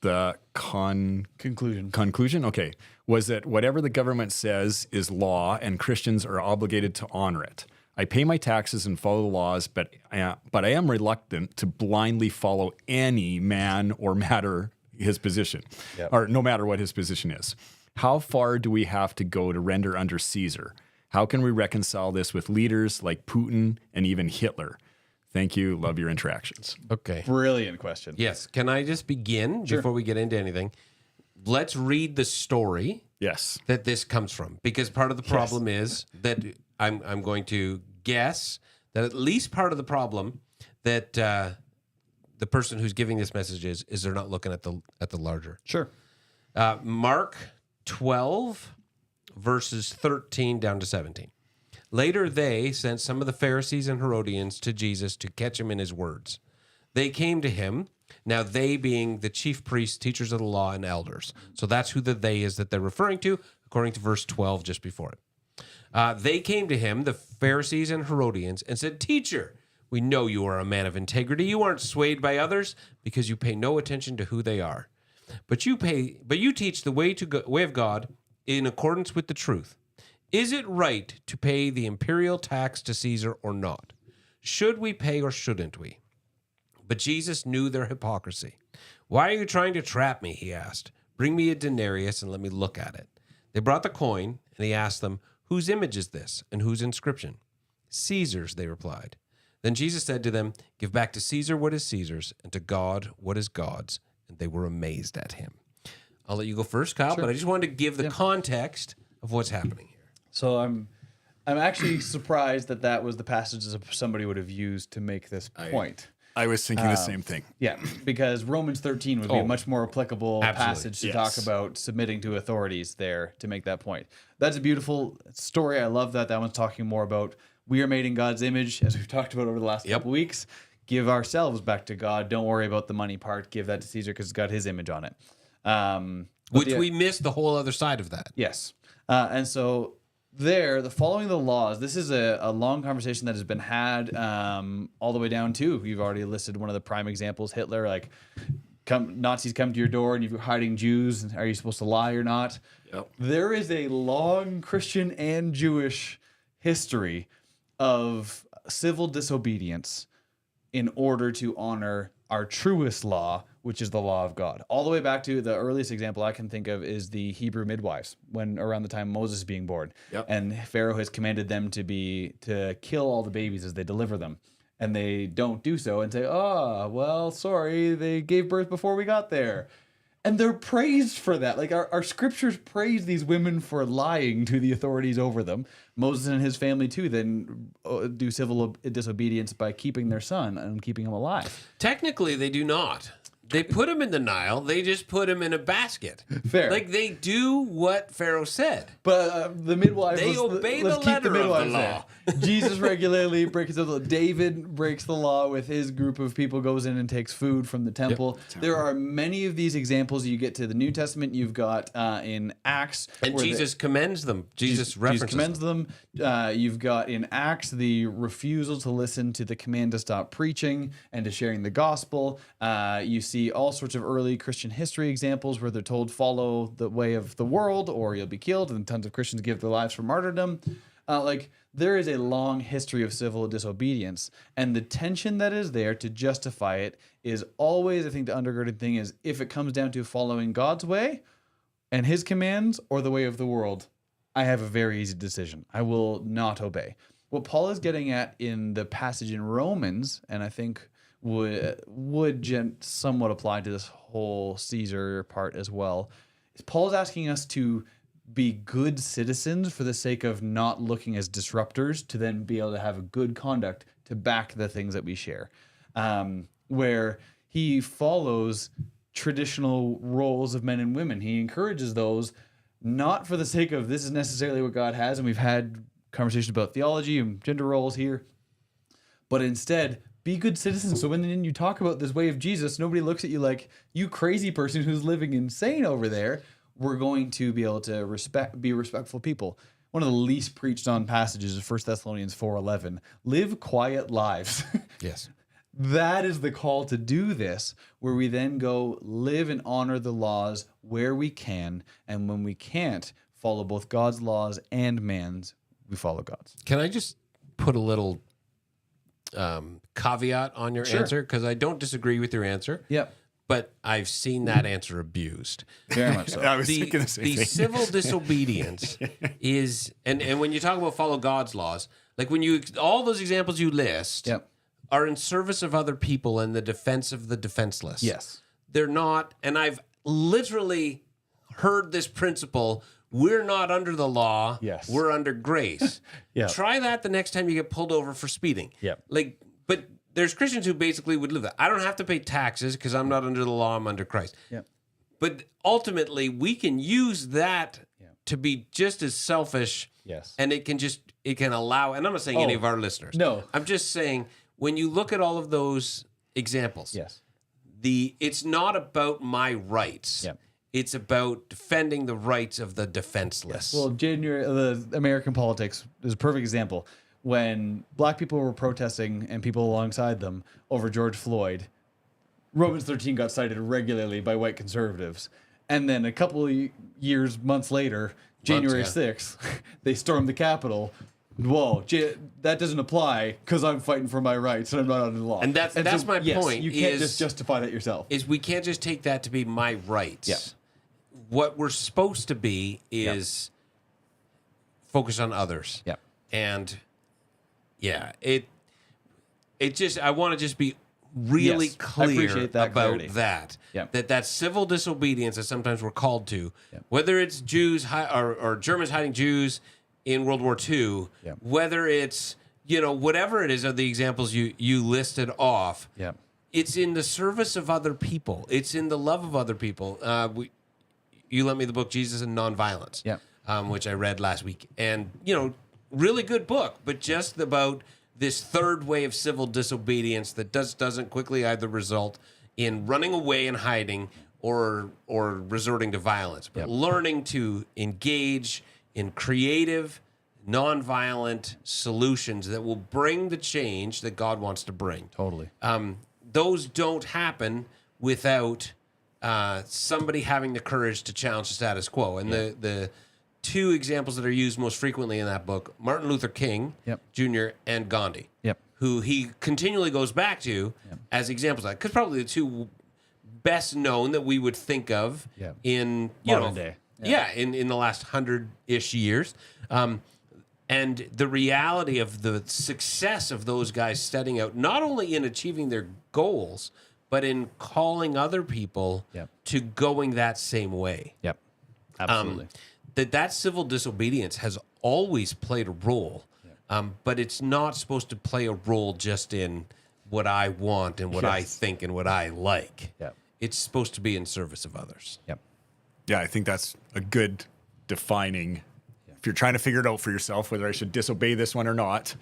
The conclusion, okay, was that whatever the government says is law and Christians are obligated to honor it. I pay my taxes and follow the laws, but I am reluctant to blindly follow any man or matter his position, or no matter what his position is. How far do we have to go to render under Caesar? How can we reconcile this with leaders like Putin and even Hitler? Thank you. Love your interactions. Okay. Brilliant question. Yes. Can I just begin before we get into anything? Let's read the story Yes. that this comes from, because part of the problem is that I'm going to guess that at least part of the problem that the person who's giving this message is they're not looking at the larger. Sure. Mark 12 verses 13 down to 17. Later they sent some of the Pharisees and Herodians to Jesus to catch him in his words. They came to him, now they being the chief priests, teachers of the law, and elders. So that's who the they is that they're referring to, according to verse 12 just before it. They came to him, the Pharisees and Herodians, and said, Teacher, we know you are a man of integrity. You aren't swayed by others because you pay no attention to who they are. But you teach the way of God in accordance with the truth. Is it right to pay the imperial tax to Caesar or not? Should we pay or shouldn't we? But Jesus knew their hypocrisy. Why are you trying to trap me? He asked. Bring me a denarius and let me look at it. They brought the coin, and he asked them, Whose image is this, and whose inscription? Caesar's, they replied. Then Jesus said to them, Give back to Caesar what is Caesar's, and to God what is God's. And they were amazed at him. I'll let you go first, Kyle, but I just wanted to give the context of what's happening here. So I'm actually surprised that was the passage that somebody would have used to make this point. I was thinking the same thing. Yeah, because Romans 13 would be a much more applicable passage to talk about submitting to authorities there to make that point. That's a beautiful story. I love that. That one's talking more about we are made in God's image, as we've talked about over the last couple weeks. Give ourselves back to God. Don't worry about the money part. Give that to Caesar because it's got his image on it. Which we missed the whole other side of that. Yes. And so the following the laws, this is a long conversation that has been had all the way down to, you've already listed one of the prime examples, Hitler, like Nazis come to your door and you're hiding Jews. Are you supposed to lie or not? Yep. There is a long Christian and Jewish history of civil disobedience in order to honor our truest law, which is the law of God. All the way back to the earliest example I can think of is the Hebrew midwives, when around the time Moses is being born. Yep. And Pharaoh has commanded them to kill all the babies as they deliver them. And they don't do so and say, oh, well, sorry, they gave birth before we got there. And they're praised for that. Like our scriptures praise these women for lying to the authorities over them. Moses and his family too then do civil disobedience by keeping their son and keeping him alive. Technically, they do not. They put him in the Nile. They just put him in a basket. Fair. Like they do what Pharaoh said. But the midwives, they obey the letter of the law. Jesus regularly breaks the law. David breaks the law with his group of people, goes in and takes food from the temple. Yep. There are many of these examples. You get to the New Testament, you've got in Acts. And Jesus commends them. Jesus commends them. You've got in Acts the refusal to listen to the command to stop preaching and to sharing the gospel. You see all sorts of early Christian history examples where they're told follow the way of the world or you'll be killed, and tons of Christians give their lives for martyrdom. There is a long history of civil disobedience, and the tension that is there to justify it is always, I think the undergirded thing is, if it comes down to following God's way and his commands or the way of the world, I have a very easy decision. I will not obey. What Paul is getting at in the passage in Romans, and I think would somewhat apply to this whole Caesar part as well, is Paul's asking us to be good citizens for the sake of not looking as disruptors, to then be able to have a good conduct to back the things that we share. Where he follows traditional roles of men and women. He encourages those not for the sake of this is necessarily what God has, and we've had conversation about theology and gender roles here, but instead be good citizens. So when you talk about this way of Jesus, nobody looks at you like, you crazy person who's living insane over there. We're going to be able to be respectful people. One of the least preached on passages is 1 Thessalonians 4:11. Live quiet lives. Yes. That is the call to do this, where we then go live and honor the laws where we can. And when we can't follow both God's laws and man's, we follow God's. Can I just put a little caveat on your answer? Because I don't disagree with your answer. Yep. But I've seen that answer abused. Very much so. I was thinking the same The thing. civil disobedience is, and when you talk about follow God's laws, like all those examples you list Yep. are in service of other people and the defense of the defenseless. Yes. They're not, and I've literally heard this principle, we're not under the law, Yes. we're under grace. Yeah. Try that the next time you get pulled over for speeding. Yep. But there's Christians who basically would live that. I don't have to pay taxes because I'm not under the law, I'm under Christ. Yep. But ultimately, we can use that to be just as selfish. Yes. And it can allow, and I'm not saying any of our listeners. No. I'm just saying, when you look at all of those examples, Yes. it's not about my rights. Yep. It's about defending the rights of the defenseless. Well, the American politics is a perfect example. When black people were protesting and people alongside them over George Floyd, Romans 13 got cited regularly by white conservatives. And then a couple of months later, January 6th, they stormed the Capitol. Whoa, that doesn't apply because I'm fighting for my rights and I'm not under the law. And that's my point. You can't just justify that yourself. We can't just take that to be my rights. Yeah. What we're supposed to be is focus on others. Yeah. And it just, I want to just be really Yes, I clear appreciate that about clarity. that. Yeah. That civil disobedience that sometimes we're called to, whether it's Jews or Germans hiding Jews in World War II, whether it's, whatever it is, are the examples you listed off. Yeah. It's in the service of other people. It's in the love of other people. You lent me the book Jesus and Nonviolence, which I read last week, and really good book, but just about this third way of civil disobedience that doesn't quickly either result in running away and hiding or resorting to violence, but learning to engage in creative, nonviolent solutions that will bring the change that God wants to bring. Totally. Those don't happen without somebody having the courage to challenge the status quo. And the two examples that are used most frequently in that book, Martin Luther King Jr. and Gandhi, who he continually goes back to as examples of that, because probably the two best known that we would think of in Modern day. In the last 100-ish years. And the reality of the success of those guys setting out, not only in achieving their goals, but in calling other people to going that same way. Yep. Absolutely. That civil disobedience has always played a role, but it's not supposed to play a role just in what I want and what I think and what I like. Yep. It's supposed to be in service of others. Yep. Yeah, I think that's a good defining. If you're trying to figure it out for yourself, whether I should disobey this one or not.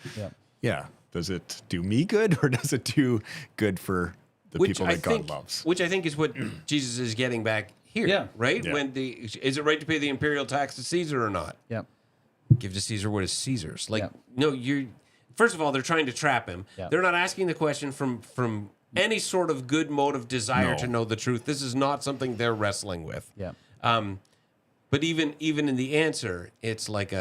Yeah. Does it do me good or does it do good for the people that God loves? Which I think is what Jesus is getting back here, right? Yeah. Is it right to pay the imperial tax to Caesar or not? Yep. Give to Caesar what is Caesar's. First of all, they're trying to trap him. They're not asking the question from any sort of good motive desire to know the truth. This is not something they're wrestling with. Yeah. But even in the answer, it's like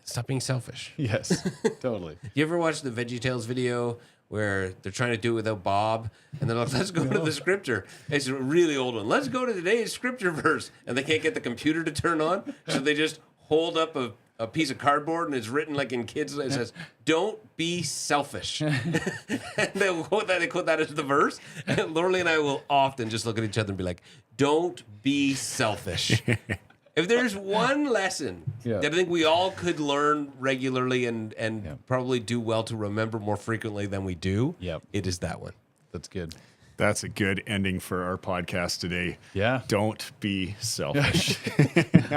stop being selfish. Yes. Totally. You ever watch the VeggieTales video where they're trying to do it without Bob, and they're like, let's go to the scripture. It's a really old one. Let's go to today's scripture verse. And they can't get the computer to turn on, so they just hold up a piece of cardboard, and it's written like in kids, it says, don't be selfish. And they quote that as the verse. And Lorelei and I will often just look at each other and be like, don't be selfish. If there's one lesson that I think we all could learn regularly and probably do well to remember more frequently than we do, it is that one. That's good. That's a good ending for our podcast today. Yeah. Don't be selfish. I'm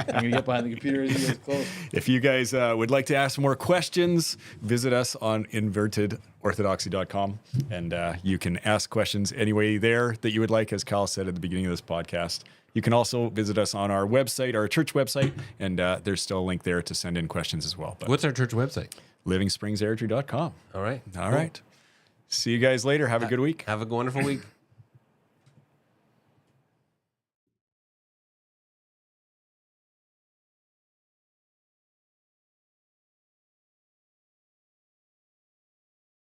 going to get behind the computer as you guys close. If you guys would like to ask more questions, visit us on invertedorthodoxy.com. And you can ask questions any way there that you would like, as Kyle said at the beginning of this podcast. You can also visit us on our website, our church website, and there's still a link there to send in questions as well. But What's our church website? livingspringsairtree.com. All right. All right. See you guys later. Have a good week. Have a wonderful week.